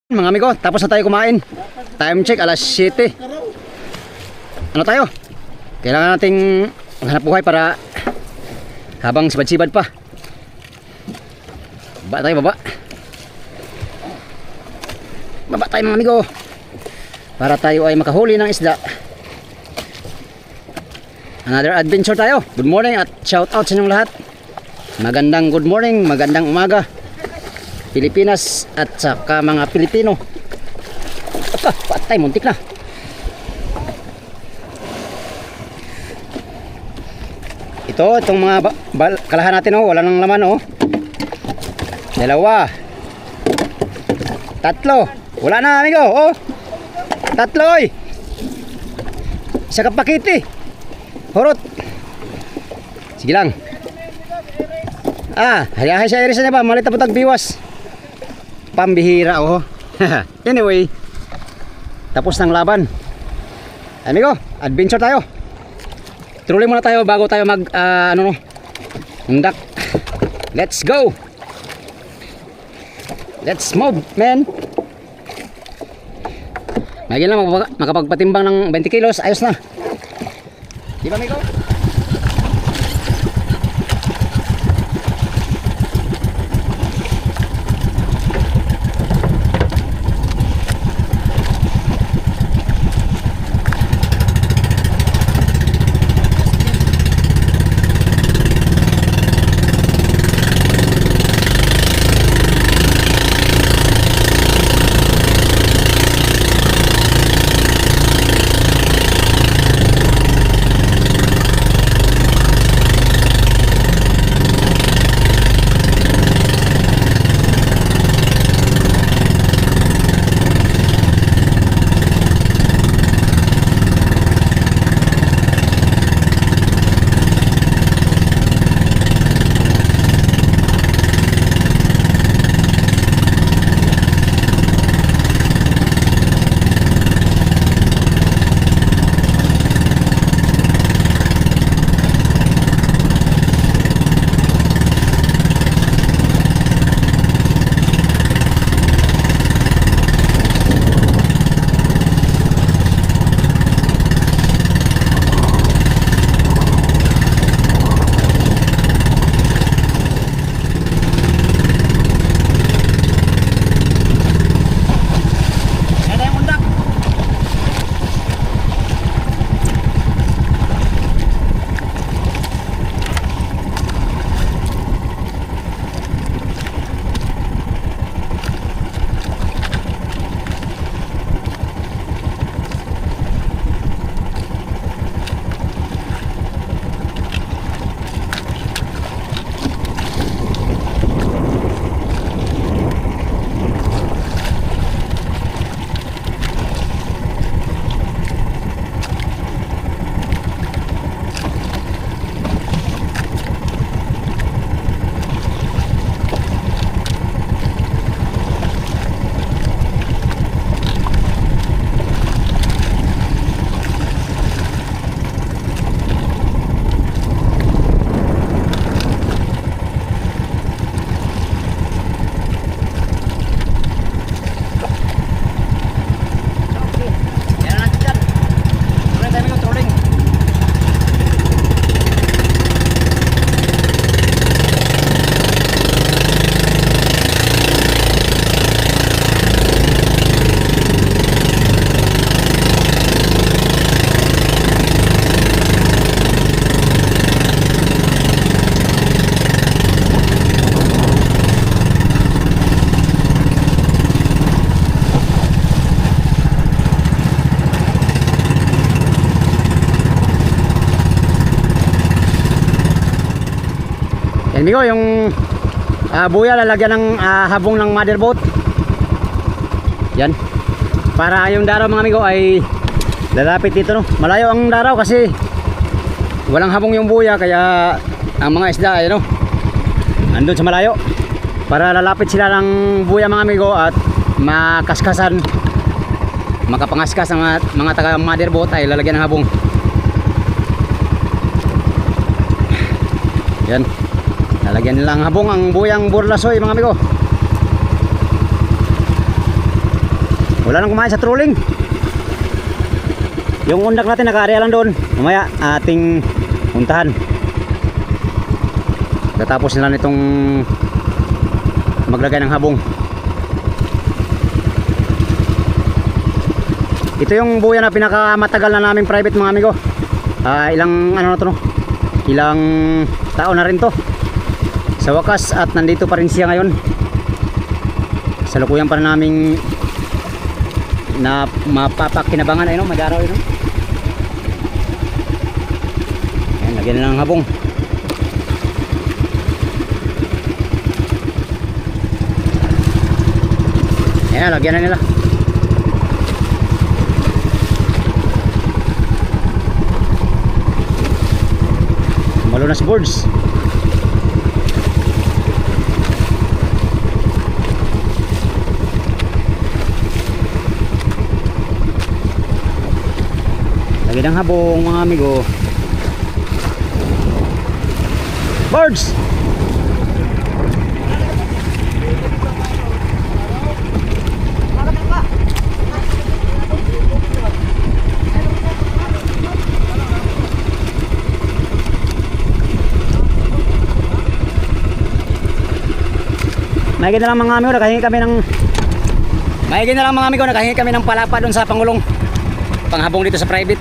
Mga amigo, tapos na tayo kumain. Time check, alas 7. Ano tayo? Kailangan nating maghanap buhay para habang sibad-sibad pa. Baba tayo, baba. Baba tayo mga amigo, para tayo ay makahuli ng isda. Another adventure tayo. Good morning at shout out sa inyong lahat. Magandang good morning, magandang umaga Pilipinas at saka mga Pilipino. Apa, patay, muntik na. Itong mga kalahan natin, oh, wala nang laman, oh. Dalawa. Tatlo. Wala na, amigo, oh. Tatlo, oy. Isa ka pakiti. Horot. Sige lang. Hayahay siya iris niya ba? Malita po tagbiwas. Pambihira, oh. Anyway, tapos ng laban. Amigo, adventure tayo. Tuloy muna tayo bago tayo mag hundak. Let's go. Let's move, man. Magiging lang makapagpatimbang ng 20 kilos. Ayos na. Di ba, amigo? Amigo, yung buya lalagyan ng habong ng mother boat. Yan. Para yung daraw mga amigo ay lalapit dito, no. Malayo ang daraw kasi walang habong yung buya, kaya ang mga isda ay no, andun sa malayo. Para lalapit sila ng buya mga amigo at makaskasan, makapangaskas ang mga taga mother boat ay lalagyan ng habong. Yan. Lalagyan nilang habong ang buyang burlasoy mga amigo. Wala nang kumain sa trolling. Yung undak natin naka-area lang doon. Mamaya ating puntahan. Katapos nila nitong maglagay ng habong. Ito yung buya na pinakamatagal na naming private mga amigo. Ilang ano na to no? Ilang taon na rin to. Sa wakas at nandito pa rin siya ngayon. Salukuyan pa naming na mapapakinabangan ayun, madaraw ayun. Ayan, lagyan na ng habong. Ayan, lagyan na nila. Malunas boards. Lagi ng habong mga amigo. Birds! Maigin na lang mga amigo, nakahingi kami ng maigin na lang mga amigo, nakahingi kami ng palapa doon sa Pangulong. Panghabong dito sa private.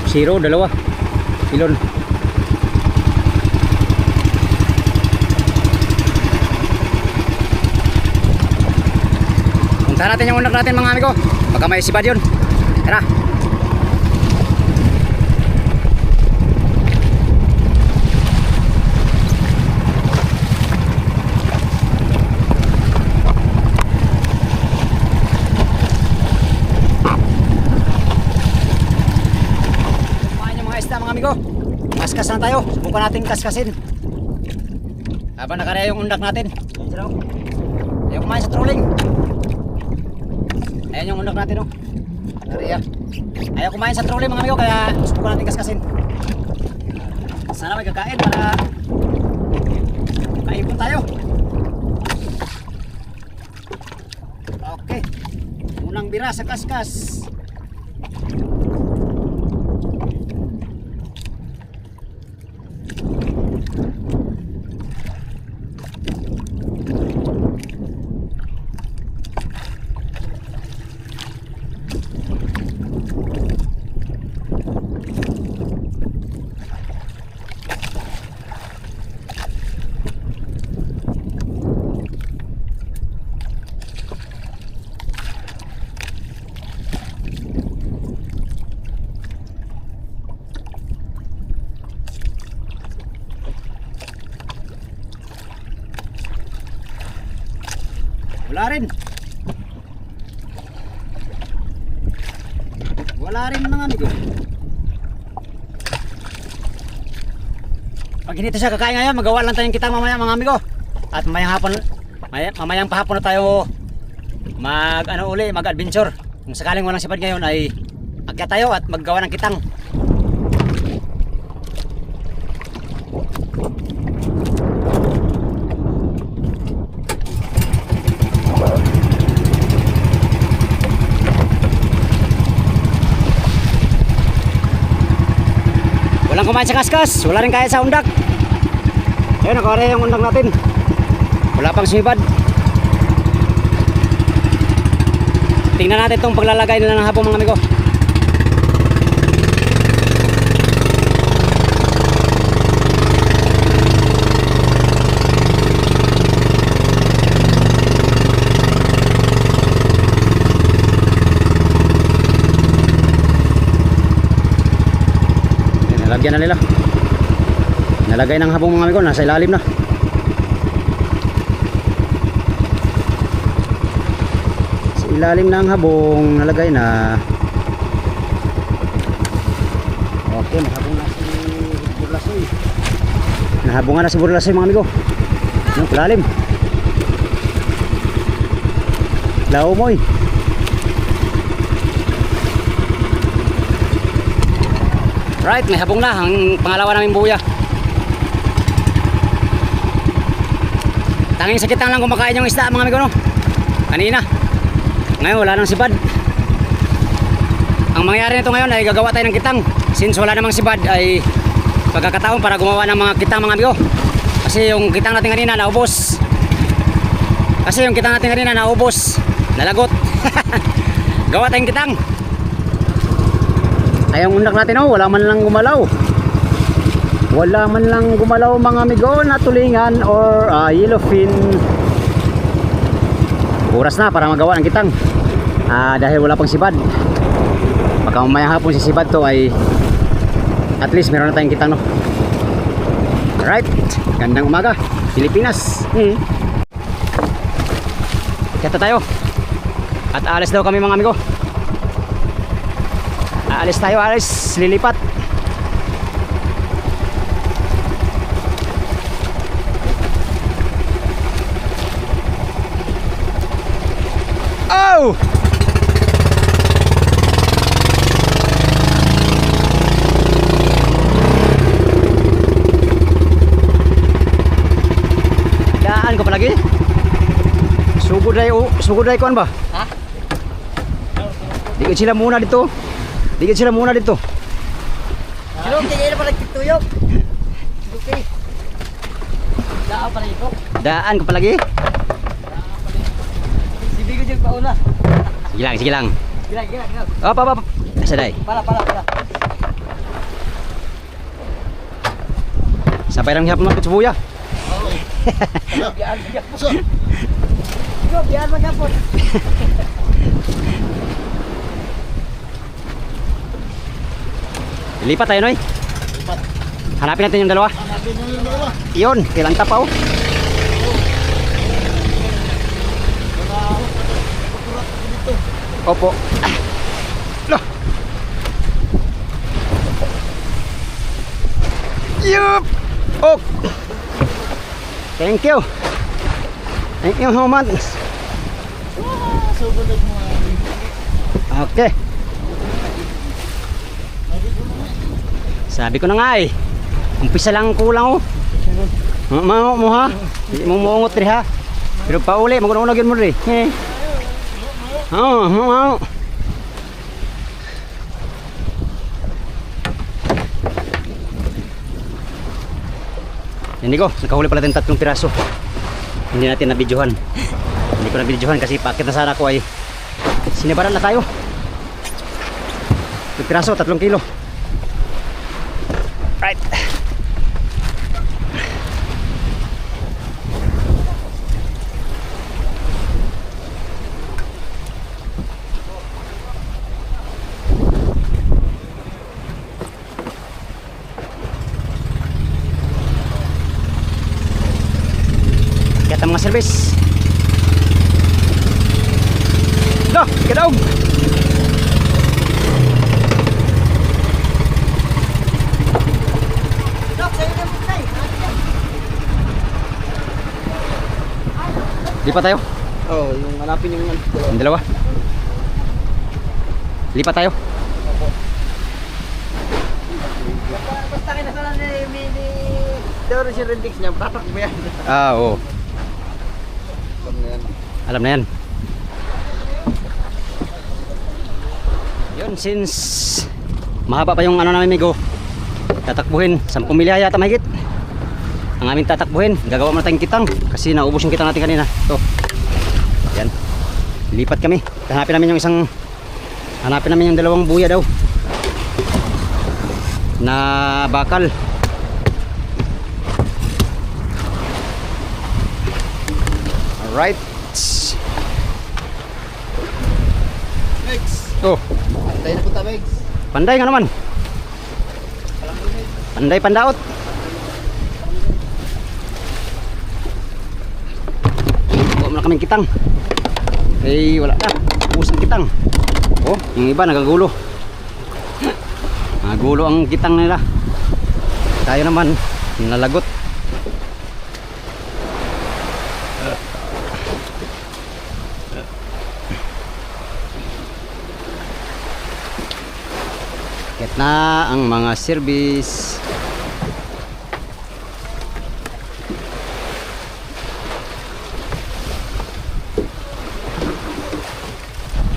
Zero, dalawa. Ilon. Puntahan natin yung unak natin mga amigo. Baka may sibad yun. Tara. Mga amigo, kaskas na tayo. Subukan natin kaskasin habang nakaraya yung undak natin. Ayaw kumain sa trolling. Ayan yung undak natin, oh. Nakaraya. Ayaw kumain sa trolling mga amigo, kaya subukan natin kaskasin. Sana may kakain para kaipon tayo. Okay, unang bira sa kaskas. Wala rin. Wala rin mga amigo. Pag hindi siya kakain ngayon, magawa lang tayong kitang mamaya mga amigo. At mamayang pahapon na tayo mag-adventure. Kung sakaling walang sipad ngayon ay akyat tayo at maggawa ng kitang. Walang kumain sa kaskas, wala rin kaya sa undak. Ayun, nakaraya yung undak natin. Wala pang sibad. Tingnan natin itong paglalagay nila ng hapon mga amigo. Nalagyan na nila. Nalagay ng habong mga amigo, nasa ilalim na. Sa ilalim na ang habong, nalagay na. Okay, nahabong na si Burlasoy. Nahabongan na si Burlasoy mga amigo. Yung ilalim. Laumoy. Right, may habong na ang pangalawa namin buya. Tanging sakit lang kumakain yung isda mga amigo no. Kanina. Ngayon wala nang sibad. Ang mangyayari nito ngayon ay gagawa tayo ng kitang. Since wala namang sibad ay pagkakataon para gumawa ng mga kitang mga amigo. Kasi yung kitang natin kanina naubos. Nalagot. Gawa tayong kitang. Ay ang undak natin oh, wala man lang gumalaw. Wala man lang gumalaw mga amigo na tulingan or yellowfin. Oras na para magawa ng kitang. Dahil wala pang sibad. Pagka mamayang hapon si sibad to ay at least meron na tayong kitang no. Alright, gandang umaga Pilipinas. Kata tayo. At alis daw kami mga amigo. Alis tayo, lilipat. Oh! Daan ko palagi. Sugod day kuan ba? Ha? Digid sila muna dito. Silog, tingin na pala kituyok. Okay. Daan pala ito. Daan ko palagi. Si Bigo dyan pauna. Sige lang. Gila. Op. Saday. Pala. Sampai lang hapon ng subuya. Biyan. Bigo, biyan magkapon. Lipat tayo, Noy. Hanapin natin yung dalawa. Iyon, kailang tapaw. Opo. Loh. Yup. Oh. Thank you so much. Okay. Sabi ko na nga eh. Umpisa lang kulang oh. Mo ha. Hindi mo muungot rin ha. Pero pauli, magunang-unagin mo rin. Oo. Hindi ko, nakahuli pala din 3 piraso. Hindi natin nabidyohan. Hindi ko nabidyohan kasi paakit na sana ako ay sinibaran na tayo. 3 piraso, 3 kilo. Right. Kaya mga service. Loh, kadaog. Lipat tayo. Oh, yung hanapin yung dalawa. Lipat tayo. basta kinasala ni mini Doro si Rendix niya, tatak mo yan. Oo. Alam na yan. Yun, since mahaba pa yung ano namin migo, tatakbuhin 10 milya yata mahigit ang aming tatakbuhin. Gagawa mo na tayong kitang kasi naubos yung kitang natin kanina. Ito, yan, lipat kami. Hanapin namin yung dalawang buya daw na bakal. Alright. Megs. Oh, Tayo na punta, Megs. panday nga naman. Panday pandaot. Huwag mo na kaming kitang. Eh, wala na. Pusang kitang. Oh, yung iba nagagulo. Nagagulo ang kitang nila. Tayo naman, nalagot. Kaya At na ang mga service.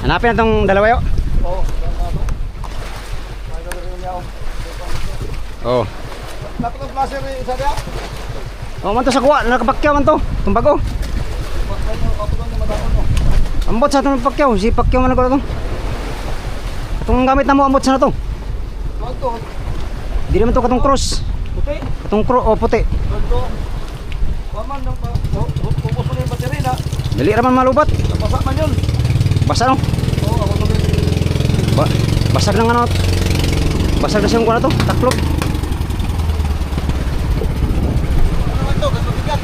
Hanapin na itong dalawa yun. Oh. Dapat ang placer ni isa dia. Oh, man to sa kuha, nakapakyaw man to. Itong bago. Ambot sa itong pakyaw, si pakyaw man ako na to. Itong gamit na mo, ambot sa na to. Ano? Di naman to katong cross. Puti. Katong cross, oh puti. Ganto. Waman nang pa. Ubos mo na yung battery na. Dali raman malubat. Napasa man yun. Basa no? Oo, ako sabi. Basag ng ano. Basag na siyang kuha na to, taklog. Ano naman to? Gato bigat.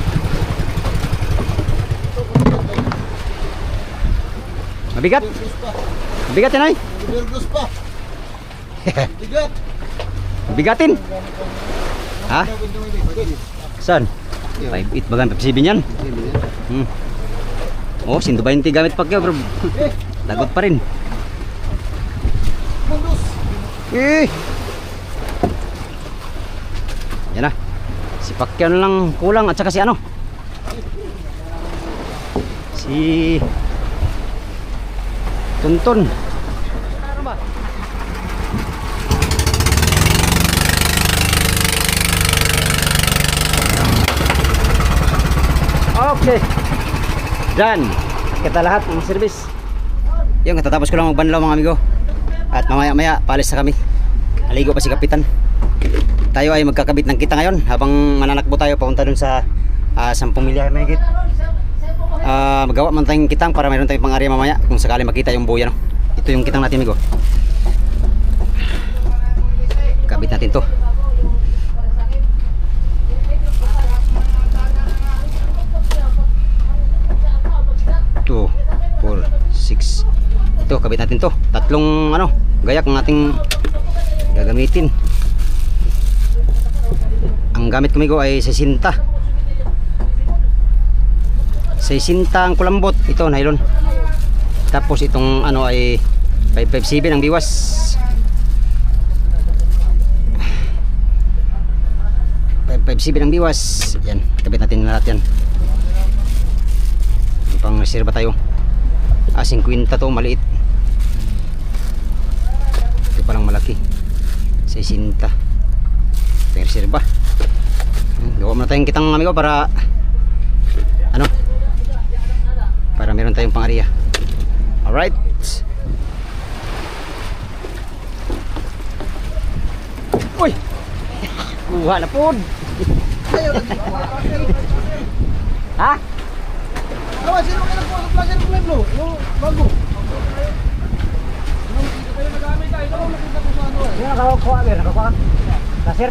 Mabigat. Virgus pa. Mabigat yan ay. Virgus pa. Bigat. Bigatin. Ha? Saan? 5'8 bagan, 5'7 yan. Oh, 120 gamit pakyaw bro. Lagot pa rin. Mundus. Yan na. Si Pacquiao na lang kulang at saka si ano? Si Tuntun. Okay. Done. Kita lahat ng service. Yung katatapos ko lang magbanlaw mga amigo. At mamaya-maya paalis na kami. Aligo pa si Kapitan. Tayo ay magkakabit ng kita ngayon habang mananakbo tayo papunta dun sa 10 milya mahigit. Magawa man tayong kitang para mayroon tayong pang-area mamaya kung sakali makita yung buya no. Ito yung kitang natin amigo. Kabit natin to. Two, 4, 6. Ito kabit natin to. Tatlong ano, gayak ng ating gagamitin. Ang gamit ko amigo ay 60. 60 ang kulambot. Ito nylon. Tapos itong ano ay 557 ang biwas. 557 ang biwas. Yan, kabit natin lahat yan. Pang reserva tayo. 50 to maliit. Ito palang malaki. 60. Pang reserva. Gawa muna tayong kitang amigo para ano? Para meron tayong pang-area. Alright. Uy! Kuha na po. Ha? Awa, sino kayo nagpo sa placer ko bro? Yung bago. Kayo nagamit ay, ito nakita ko sa ano eh. Yan nakakuha, nakakuha. Kasir?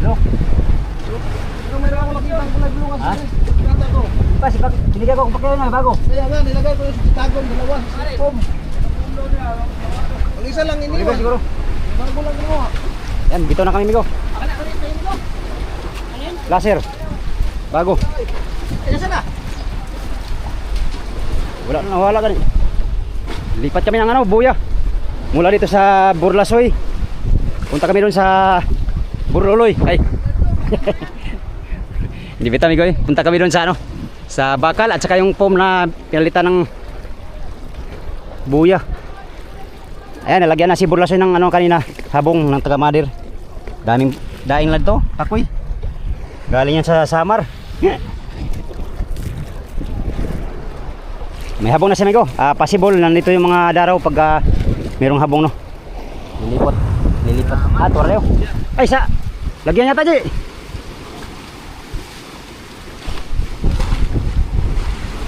Hello? Pero mayroon ako nakita ang kulay blue kasi. Ha? Kanta ko. Pa, si Pag, binigay ko kung Pacquiao na, bago. Kaya nga, nilagay ko yung tagong dalawa. Pom. Ang isa lang Iniwan iniwan. siguro. Bago lang iniwan. Yan, dito na kami, amigo. Laser. Bago. Ay, nasa na? Wala na, nawala ka. Lipat kami ng ano, buya. Mula dito sa Burlasoy. Punta kami doon sa Burloloy. Ay. Hindi bita, amigo eh. Punta kami doon sa ano, sa bakal at saka yung foam na pinalitan ng buya. Ayan, nalagyan na si Burlasoy ng ano kanina, habong ng taga Madir. Daming daing lad to, akoy. Galing yan sa Samar. May habong na siya, amigo. Possible nandito yung mga daraw pag merong habong no. Lilipat. Torreo. Ay sa. Lagyan niya tayo.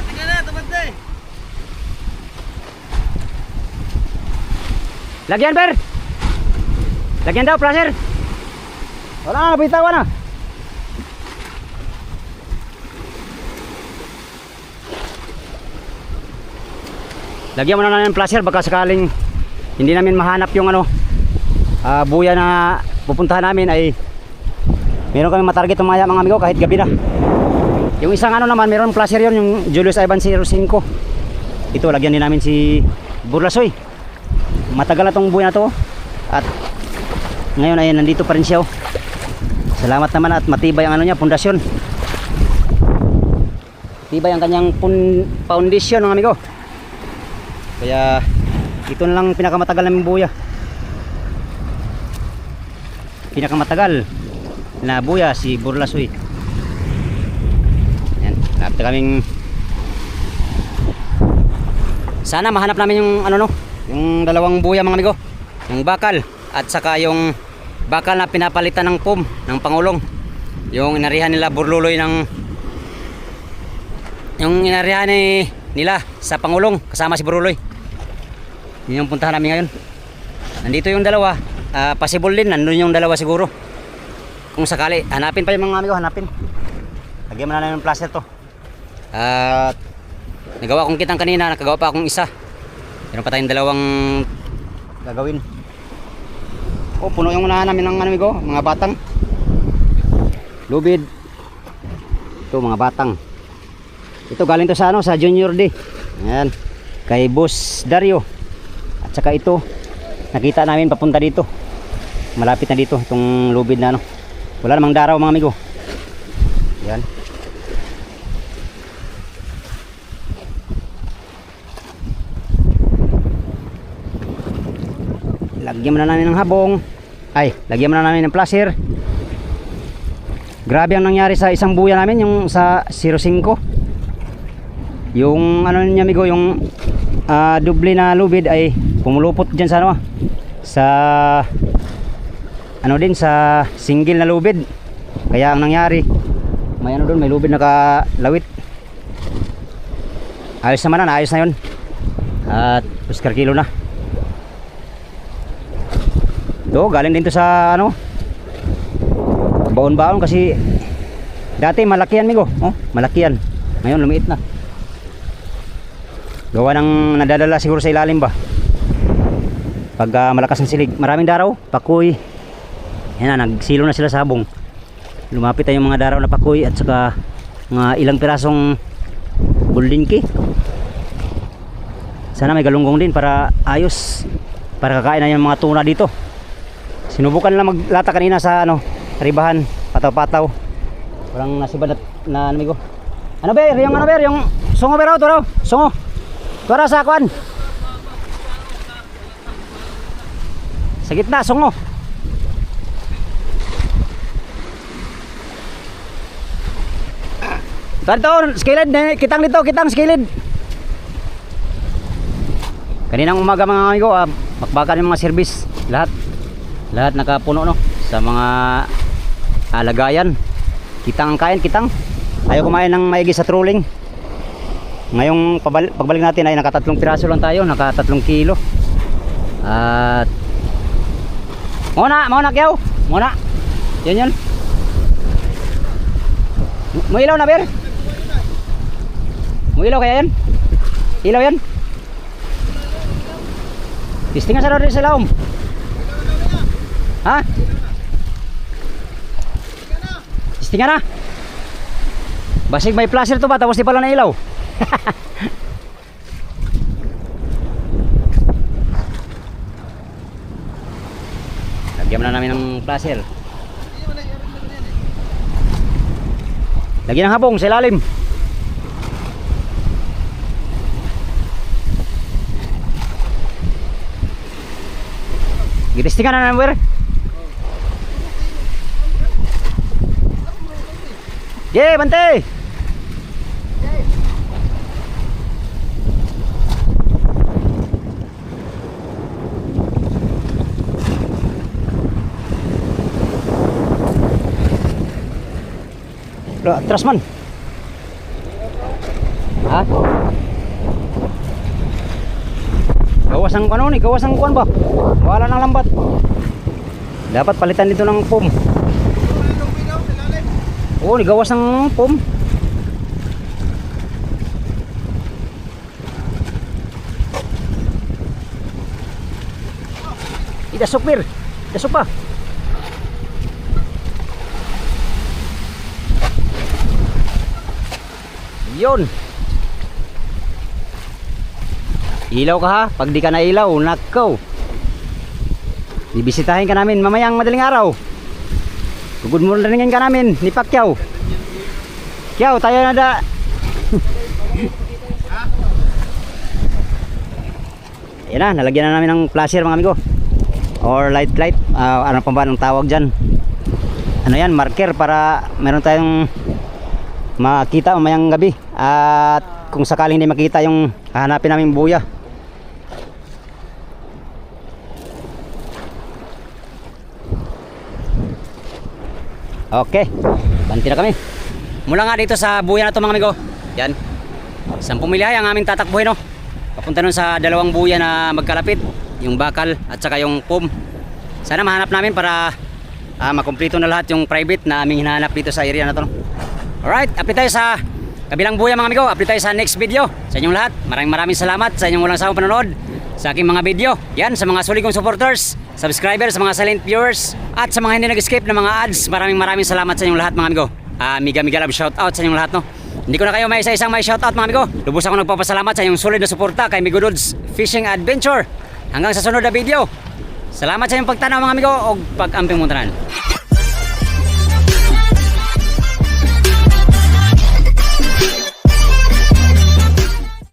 Tingnan na, tamad na eh. Lagyan, Ber. Lagyan daw, placer. Wala na, bitawan na. Lagyan mo na namin placer baka sakaling hindi namin mahanap yung ano buya na pupuntahan namin ay meron kami matarget umaya mga amigo kahit gabi na. Yung isang ano naman meron placer yon, yung Julius Ivan 05. Ito lagyan din namin si Burlasoy. Matagal na tong buya na to at Ngayon ay nandito pa rin siya. Oh. Salamat naman at matibay ang ano niya, pundasyon. Matibay ang kanyang foundation mga amigo. Kaya ito na lang pinakamatagal naming buya. Pinakamatagal na buya si Burlasoy. Yan, lapit na kaming sana mahanap namin yung ano no, yung dalawang buya mga amigo. Yung bakal at saka yung bakal na pinapalitan ng POM ng Pangulong. Yung inarihan nila Burluloy ng yung inarihan nila sa Pangulong kasama si Burluloy. Yun yung puntahan namin ngayon. Nandito yung dalawa. Possible din, nandun yung dalawa siguro. Kung sakali, hanapin pa yung mga amigo, hanapin. Lagyan mo na namin ng plaster to. At nagawa kong kitang kanina, nakagawa pa akong isa. Meron pa tayong dalawang gagawin. Oh, puno yung unahan namin ng amigo, mga batang. Lubid. Ito, mga batang. Ito galing to sa ano, sa Junior D. Ayan. Kay Boss Dario. At saka ito, nakita namin papunta dito. Malapit na dito itong lubid na ano. Wala namang daraw mga amigo. Yan. Lagyan mo na namin ng habong. Ay, lagyan mo na namin ng placer. Grabe ang nangyari sa isang buya namin, yung sa 05. Yung ano niya amigo, yung doble na lubid ay pumulupot dyan sa ano, sa ano din sa single na lubid. Kaya ang nangyari, may ano doon, may lubid nakalawit. Ayos naman na, ayos na yun. At Oscar kilo na. Ito, galing din to sa ano, baon-baon kasi dati malaki yan migo. Oh, malaki yan. Ngayon lumiit na. Gawa ng nadadala siguro sa ilalim ba. Pag malakas ang silig, maraming daraw, pakoy. Yan na, nagsilo na sila sa habong. Lumapit na yung mga daraw na pakoy at saka mga ilang pirasong buldinki. Sana may galunggong din para ayos, para kakain na yung mga tuna dito. Sinubukan lang maglata kanina sa ano, ribahan, pataw-pataw. Walang nasibad na amigo. Ano ba, yung ano ba, yung sungo ba raw, to raw, sungo. Tora sa akuan. Sa gitna, sungo. Tanto, skilid, kitang dito, kitang skilid. Kaninang umaga mga amigo, bakbakan yung mga service, lahat nakapuno no sa mga lagayan. Kitang ang kain, kitang. Ayaw kumain ng maigi sa trolling. Ngayong pagbalik natin ay nakatatlong piraso lang tayo, nakatatlong kilo. At Muna kyaw. Muna. Yan. Mo ilaw na ber. Mo ilaw kaya yan. Ilaw yan. Istinga sa rin sa laom. Ha? Istinga na. Basig may placer to ba tapos di pala na ilaw. Lagyan na namin ng placer. Lagyan ng habong sa ilalim. Gitistingan na number. Yeah, bante. Atras man. Ha? Gawas ang ano ni, gawas ang kuan ba? Wala nang lambat. Dapat palitan dito ng POM. Oh, ni gawas ng POM. Idasok bir. Dasok pa. Yun. Ilaw ka ha. Pag di ka na ilaw, nakaw. Bibisitahin ka namin mamayang madaling araw. Good morningin ka namin ni Pacquiao. Kiao, tayo na da. Yan na, nalagyan na namin ng flasher mga amigo. Or light. Ano pa ba ang tawag dyan? Ano yan, marker para meron tayong makita mamayang gabi. At kung sakaling hindi makita yung hahanapin namin buya. Okay, banti na kami. Mula nga dito sa buya na to mga amigo. Yan. 10 milyahe ang aming tatakbuhin, no. Papunta nun sa dalawang buya na magkalapit, yung bakal at saka yung pom. Sana mahanap namin para makumpleto na lahat yung private na aming hinahanap dito sa area na to, no? Alright, update tayo sa kabilang buya mga amigo. Update tayo sa next video. Sa inyong lahat, maraming salamat sa inyong walang sawang panonood sa aking mga video. Yan, sa mga sulit kong supporters, subscribers, sa mga silent viewers, at sa mga hindi nag-escape ng mga ads, maraming salamat sa inyong lahat mga amigo. Miga love shout out sa inyong lahat, no. Hindi ko na kayo may isa-isang may shout out mga amigo. Lubos ako nagpapasalamat sa inyong sulit na suporta kay Migo Dudes Fishing Adventure. Hanggang sa sunod na video. Salamat sa inyong pagtanaw mga amigo o pag-amping mo tanan.